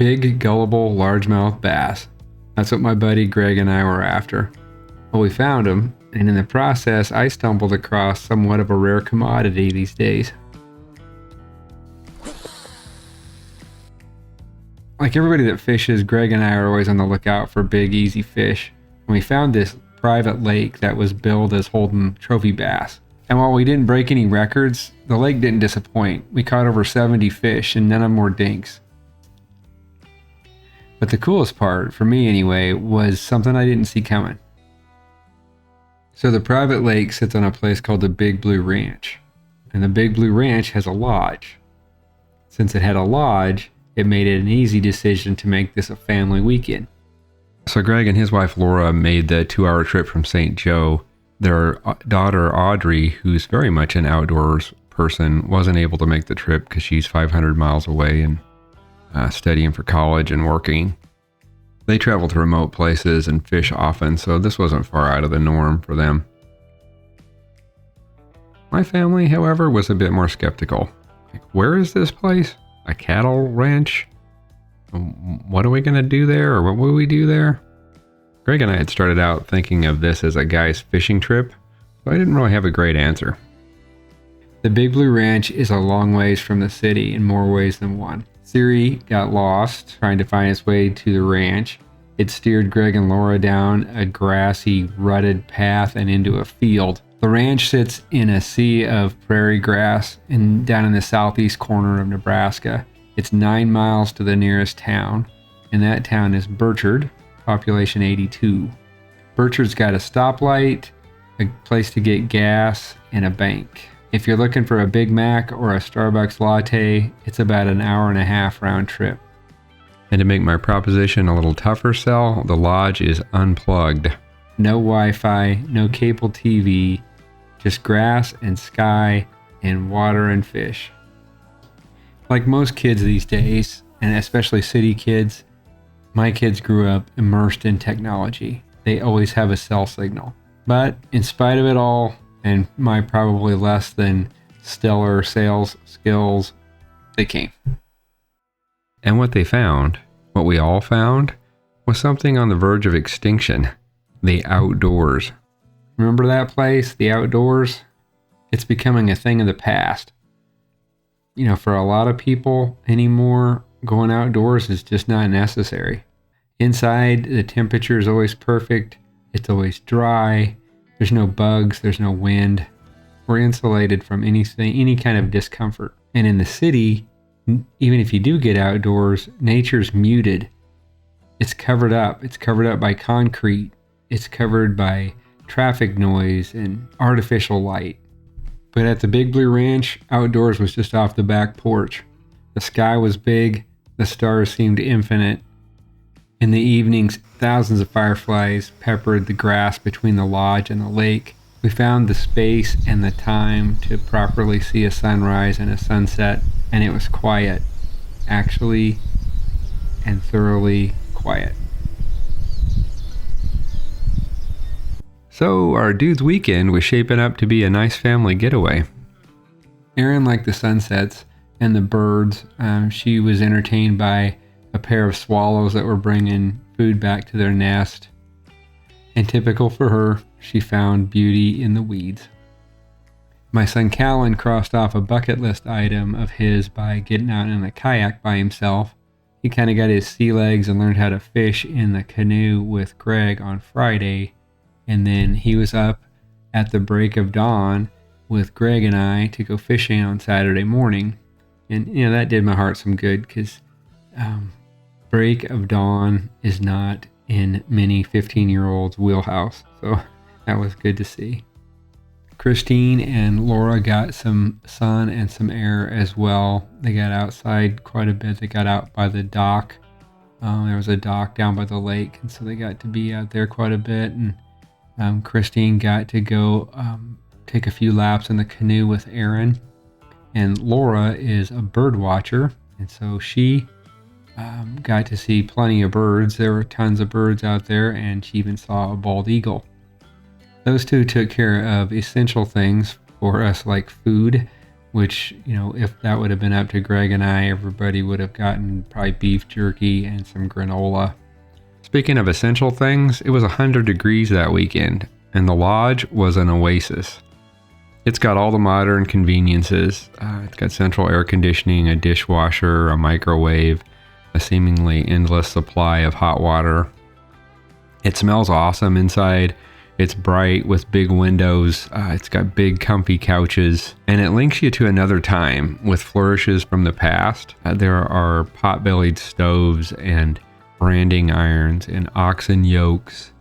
Big, gullible, largemouth bass. That's what my buddy Greg and I were after. Well, we found them, and in the process, I stumbled across somewhat of a rare commodity these days. Like everybody that fishes, Greg and I are always on the lookout for big, easy fish. And we found this private lake that was billed as holding trophy bass. And while we didn't break any records, the lake didn't disappoint. We caught over 70 fish and none of them were dinks. But the coolest part, for me anyway, was something I didn't see coming. So the private lake sits on a place called the Big Blue Ranch. And the Big Blue Ranch has a lodge. Since it had a lodge, it made it an easy decision to make this a family weekend. So Greg and his wife Laura made the 2-hour trip from St. Joe. Their daughter Audrey, who's very much an outdoors person, wasn't able to make the trip because she's 500 miles away and studying for college and working. They travel to remote places and fish often, so this wasn't far out of the norm for them. My family, however, was a bit more skeptical. Like, where is this place? A cattle ranch? What are we going to do there, or what will we do there? Greg and I had started out thinking of this as a guy's fishing trip, so I didn't really have a great answer. The Big Blue Ranch is a long ways from the city in more ways than one. Siri got lost trying to find its way to the ranch. It steered Greg and Laura down a grassy, rutted path and into a field. The ranch sits in a sea of prairie grass down in the southeast corner of Nebraska. It's 9 miles to the nearest town, and that town is Burchard, population 82. Burchard's got a stoplight, a place to get gas, and a bank. If you're looking for a Big Mac or a Starbucks latte, it's about an hour and a half round trip. And to make my proposition a little tougher sell, the lodge is unplugged. No Wi-Fi, no cable TV, just grass and sky and water and fish. Like most kids these days, and especially city kids, my kids grew up immersed in technology. They always have a cell signal. But in spite of it all, and my probably less than stellar sales skills, they came. And what they found, what we all found, was something on the verge of extinction. The outdoors. Remember that place, the outdoors? It's becoming a thing of the past. You know, for a lot of people anymore, going outdoors is just not necessary. Inside, the temperature is always perfect. It's always dry. There's no bugs. There's no wind. We're insulated from anything, any kind of discomfort. And in the city, even if you do get outdoors, nature's muted. It's covered up. It's covered up by concrete. It's covered by traffic noise and artificial light. But at the Big Blue Ranch, outdoors was just off the back porch. The sky was big. The stars seemed infinite. In the evenings, thousands of fireflies peppered the grass between the lodge and the lake. We found the space and the time to properly see a sunrise and a sunset, and it was quiet. Actually, and thoroughly quiet. So our dude's weekend was shaping up to be a nice family getaway. Erin liked the sunsets and the birds. She was entertained by a pair of swallows that were bringing food back to their nest. And typical for her, she found beauty in the weeds. My son Callan crossed off a bucket list item of his by getting out in a kayak by himself. He kind of got his sea legs and learned how to fish in the canoe with Greg on Friday. And then he was up at the break of dawn with Greg and I to go fishing on Saturday morning. And, you know, that did my heart some good because break of dawn is not in many 15-year-olds' wheelhouse. So that was good to see. Christine and Laura got some sun and some air as well. They got outside quite a bit. They got out by the dock. There was a dock down by the lake, and so they got to be out there quite a bit. And Christine got to go take a few laps in the canoe with Erin. And Laura is a bird watcher, and so she got to see plenty of birds. There were tons of birds out there, and she even saw a bald eagle. Those two took care of essential things for us like food. which, you know, if that would have been up to Greg and I, everybody would have gotten probably beef jerky and some granola. Speaking of essential things, it was 100 degrees that weekend, and the lodge was an oasis. It's got all the modern conveniences. It's got central air conditioning, a dishwasher, a microwave, a seemingly endless supply of hot water. It smells awesome inside. It's bright with big windows. It's got big comfy couches, and it links you to another time with flourishes from the past. There are pot-bellied stoves and branding irons and oxen yokes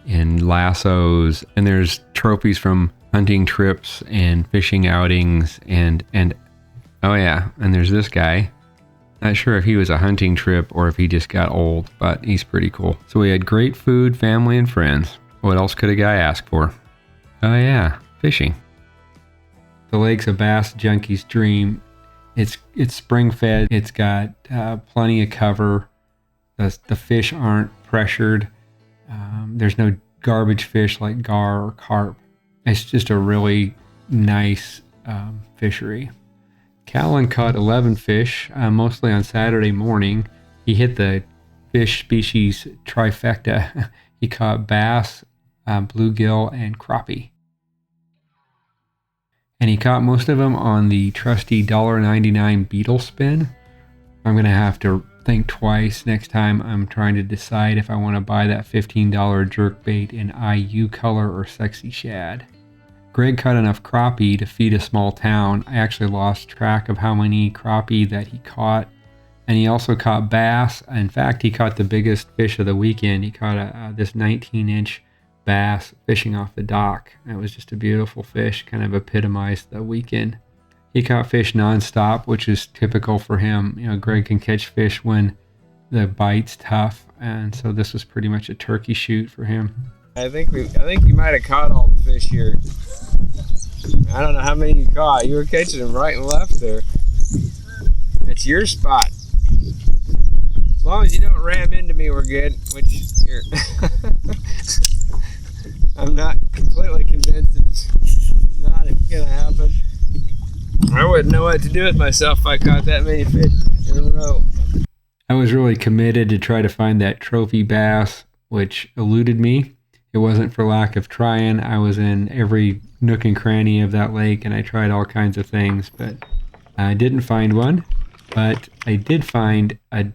and lassos, and there's trophies from hunting trips and fishing outings and oh yeah, and there's this guy. Not sure if he was a hunting trip or if he just got old, but he's pretty cool. So we had great food, family, and friends. What else could a guy ask for? Oh yeah, fishing. The lake's a bass junkie's dream. It's spring fed. It's got plenty of cover. The fish aren't pressured. There's no garbage fish like gar or carp. It's just a really nice fishery. Callan caught 11 fish, mostly on Saturday morning. He hit the fish species trifecta. He caught bass, bluegill, and crappie. And he caught most of them on the trusty $1.99 beetle spin. I'm going to have to think twice next time I'm trying to decide if I want to buy that $15 jerkbait in IU color or sexy shad. Greg caught enough crappie to feed a small town. I actually lost track of how many crappie that he caught. And he also caught bass. In fact, he caught the biggest fish of the weekend. He caught this 19-inch bass fishing off the dock. It was just a beautiful fish, kind of epitomized the weekend. He caught fish nonstop, which is typical for him. You know, Greg can catch fish when the bite's tough, and so this was pretty much a turkey shoot for him. I think you might have caught all the fish here. I don't know how many you caught. You were catching them right and left there. It's your spot. As long as you don't ram into me, we're good. Which you're I'm not completely convinced it's not gonna happen. I wouldn't know what to do with myself if I caught that many fish in a row. I was really committed to try to find that trophy bass, which eluded me. It wasn't for lack of trying. I was in every nook and cranny of that lake, and I tried all kinds of things, but I didn't find one. But I did find a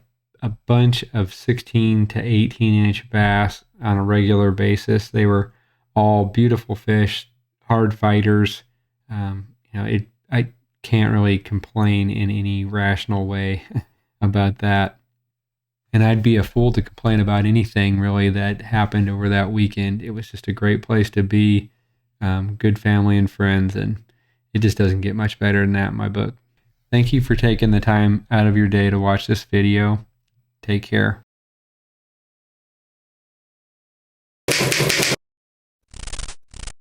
bunch of 16 to 18-inch bass on a regular basis. They were all beautiful fish, hard fighters. I can't really complain in any rational way about that. And I'd be a fool to complain about anything really that happened over that weekend. It was just a great place to be, good family and friends, and it just doesn't get much better than that in my book. Thank you for taking the time out of your day to watch this video. Take care.